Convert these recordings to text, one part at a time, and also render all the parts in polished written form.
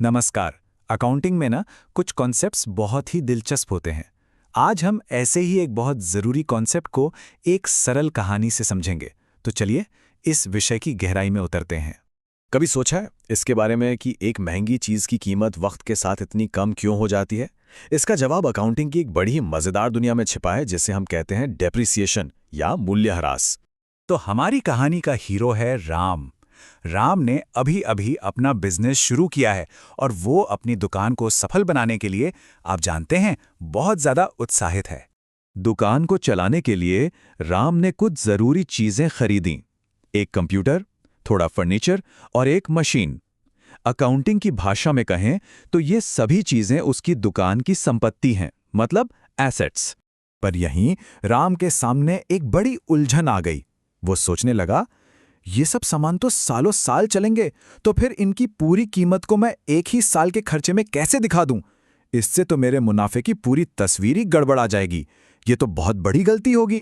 नमस्कार। अकाउंटिंग में ना कुछ कॉन्सेप्ट्स बहुत ही दिलचस्प होते हैं। आज हम ऐसे ही एक बहुत ज़रूरी कॉन्सेप्ट को एक सरल कहानी से समझेंगे। तो चलिए इस विषय की गहराई में उतरते हैं। कभी सोचा है इसके बारे में कि एक महंगी चीज की कीमत वक्त के साथ इतनी कम क्यों हो जाती है? इसका जवाब अकाउंटिंग की एक बड़ी ही मजेदार दुनिया में छिपा है, जिसे हम कहते हैं डेप्रिसिएशन या मूल्यह्रास। तो हमारी कहानी का हीरो है राम। राम ने अभी अभी अपना बिजनेस शुरू किया है और वो अपनी दुकान को सफल बनाने के लिए, आप जानते हैं, बहुत ज़्यादा उत्साहित है। दुकान को चलाने के लिए राम ने कुछ जरूरी चीजें खरीदी। एक कंप्यूटर, थोड़ा फर्नीचर और एक मशीन। अकाउंटिंग की भाषा में कहें तो ये सभी चीजें उसकी दुकान की संपत्ति हैं, मतलब एसेट्स। पर यहीं राम के सामने एक बड़ी उलझन आ गई। वो सोचने लगा, ये सब सामान तो सालों साल चलेंगे, तो फिर इनकी पूरी कीमत को मैं एक ही साल के खर्चे में कैसे दिखा दूं? इससे तो मेरे मुनाफे की पूरी तस्वीर ही गड़बड़ा जाएगी। ये तो बहुत बड़ी गलती होगी।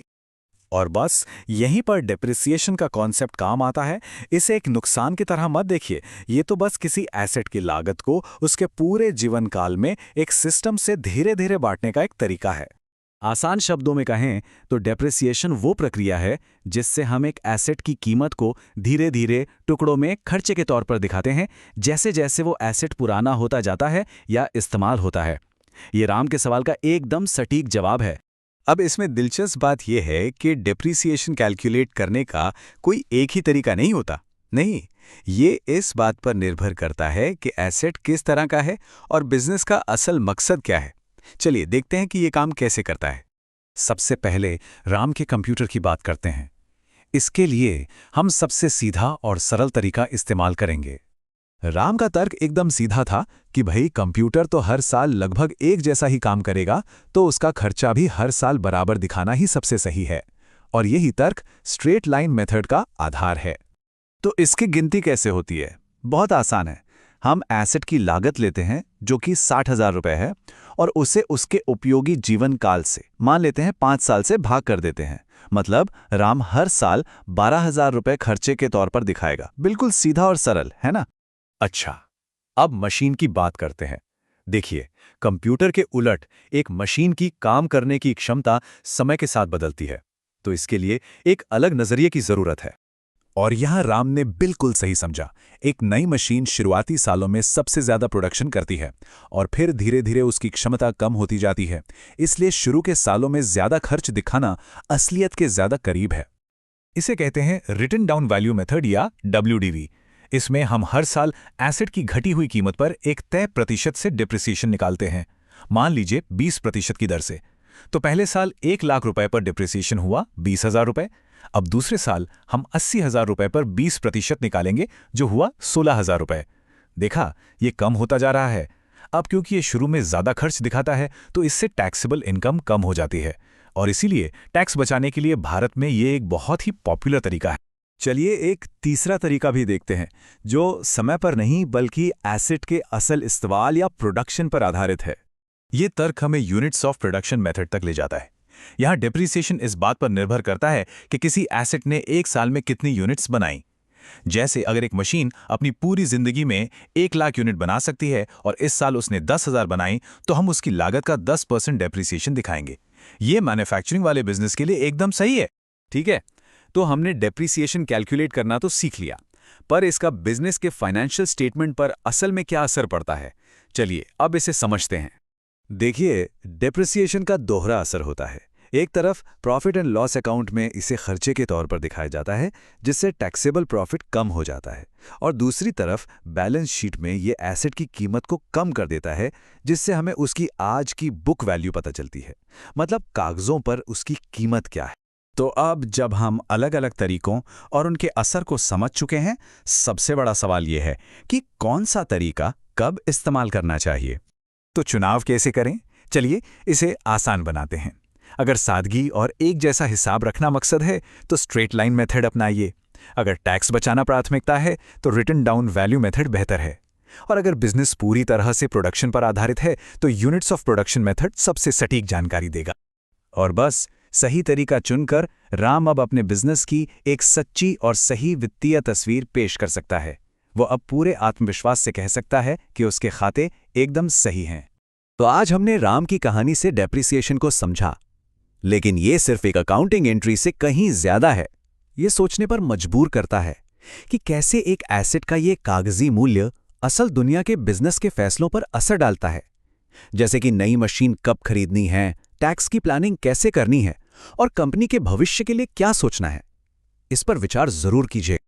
और बस यहीं पर डेप्रिसिएशन का कॉन्सेप्ट काम आता है। इसे एक नुकसान की तरह मत देखिए। ये तो बस किसी एसेट की लागत को उसके पूरे जीवन काल में एक सिस्टम से धीरे धीरे बांटने का एक तरीका है। आसान शब्दों में कहें तो डेप्रिसिएशन वो प्रक्रिया है जिससे हम एक एसेट की कीमत को धीरे धीरे टुकड़ों में खर्चे के तौर पर दिखाते हैं, जैसे जैसे वो एसेट पुराना होता जाता है या इस्तेमाल होता है। ये राम के सवाल का एकदम सटीक जवाब है। अब इसमें दिलचस्प बात यह है कि डेप्रिसिएशन कैलकुलेट करने का कोई एक ही तरीका नहीं होता। नहीं, ये इस बात पर निर्भर करता है कि एसेट किस तरह का है और बिजनेस का असल मकसद क्या है। चलिए देखते हैं कि ये काम कैसे करता है। सबसे पहले राम के कंप्यूटर की बात करते हैं। इसके लिए हम सबसे सीधा और सरल तरीका इस्तेमाल करेंगे। राम का तर्क एकदम सीधा था कि भाई कंप्यूटर तो हर साल लगभग एक जैसा ही काम करेगा, तो उसका खर्चा भी हर साल बराबर दिखाना ही सबसे सही है। और यही तर्क स्ट्रेट लाइन मेथड का आधार है। तो इसकी गिनती कैसे होती है? बहुत आसान है। हम एसेट की लागत लेते हैं जो कि 60,000 रुपए है, और उसे उसके उपयोगी जीवन काल से, मान लेते हैं 5 साल से, भाग कर देते हैं। मतलब राम हर साल 12,000 रुपए खर्चे के तौर पर दिखाएगा। बिल्कुल सीधा और सरल, है ना? अच्छा, अब मशीन की बात करते हैं। देखिए, कंप्यूटर के उलट एक मशीन की काम करने की क्षमता समय के साथ बदलती है, तो इसके लिए एक अलग नजरिए की जरूरत है। और यहां राम ने बिल्कुल सही समझा। एक नई मशीन शुरुआती सालों में सबसे ज्यादा प्रोडक्शन करती है और फिर धीरे धीरे उसकी क्षमता कम होती जाती है। इसलिए शुरू के सालों में ज्यादा खर्च दिखाना असलियत के ज्यादा करीब है। इसे कहते हैं रिटन डाउन वैल्यू मेथड या WDV। इसमें हम हर साल एसेट की घटी हुई कीमत पर एक तय प्रतिशत से डिप्रिसिएशन निकालते हैं। मान लीजिए 20% की दर से। तो पहले साल 1,00,000 रुपए पर डिप्रिसिएशन हुआ 20,000 रुपए। अब दूसरे साल हम 80,000 रुपए पर 20% निकालेंगे, जो हुआ 16,000 रुपए। देखा, ये कम होता जा रहा है। अब क्योंकि ये शुरू में ज्यादा खर्च दिखाता है, तो इससे टैक्सेबल इनकम कम हो जाती है, और इसीलिए टैक्स बचाने के लिए भारत में ये एक बहुत ही पॉपुलर तरीका है। चलिए एक तीसरा तरीका भी देखते हैं, जो समय पर नहीं बल्कि एसेट के असल इस्तेमाल या प्रोडक्शन पर आधारित है। ये तर्क हमें यूनिट्स ऑफ प्रोडक्शन मेथड तक ले जाता है। यहाँ डेप्रिसिएशन इस बात पर निर्भर करता है कि किसी एसेट ने एक साल में कितनी यूनिट्स बनाई। जैसे अगर एक मशीन अपनी पूरी जिंदगी में 1,00,000 यूनिट बना सकती है और इस साल उसने 10,000 बनाई, तो हम उसकी लागत का 10% डेप्रिसिएशन दिखाएंगे। ये मैन्युफैक्चरिंग वाले बिजनेस के लिए एकदम सही है। ठीक है, तो हमने डेप्रिसिएशन कैलकुलेट करना तो सीख लिया, पर इसका बिजनेस के फाइनेंशियल स्टेटमेंट पर असल में क्या असर पड़ता है? चलिए अब इसे समझते हैं। देखिए, डेप्रिसिएशन का दोहरा असर होता है। एक तरफ प्रॉफिट एंड लॉस अकाउंट में इसे खर्चे के तौर पर दिखाया जाता है, जिससे टैक्सेबल प्रॉफिट कम हो जाता है, और दूसरी तरफ बैलेंस शीट में ये एसेट की कीमत को कम कर देता है, जिससे हमें उसकी आज की बुक वैल्यू पता चलती है, मतलब कागजों पर उसकी कीमत क्या है। तो अब जब हम अलग अलग तरीकों और उनके असर को समझ चुके हैं, सबसे बड़ा सवाल यह है कि कौन सा तरीका कब इस्तेमाल करना चाहिए। तो चुनाव कैसे करें? चलिए इसे आसान बनाते हैं। अगर सादगी और एक जैसा हिसाब रखना मकसद है, तो स्ट्रेट लाइन मेथड अपनाइए। अगर टैक्स बचाना प्राथमिकता है, तो रिटन डाउन वैल्यू मेथड बेहतर है। और अगर बिजनेस पूरी तरह से प्रोडक्शन पर आधारित है, तो यूनिट्स ऑफ प्रोडक्शन मेथड सबसे सटीक जानकारी देगा। और बस सही तरीका चुनकर राम अब अपने बिजनेस की एक सच्ची और सही वित्तीय तस्वीर पेश कर सकता है। वो अब पूरे आत्मविश्वास से कह सकता है कि उसके खाते एकदम सही हैं। तो आज हमने राम की कहानी से डेप्रिसिएशन को समझा, लेकिन ये सिर्फ एक अकाउंटिंग एंट्री से कहीं ज्यादा है। ये सोचने पर मजबूर करता है कि कैसे एक एसेट का ये कागजी मूल्य असल दुनिया के बिजनेस के फैसलों पर असर डालता है, जैसे कि नई मशीन कब खरीदनी है, टैक्स की प्लानिंग कैसे करनी है और कंपनी के भविष्य के लिए क्या सोचना है। इस पर विचार जरूर कीजिए।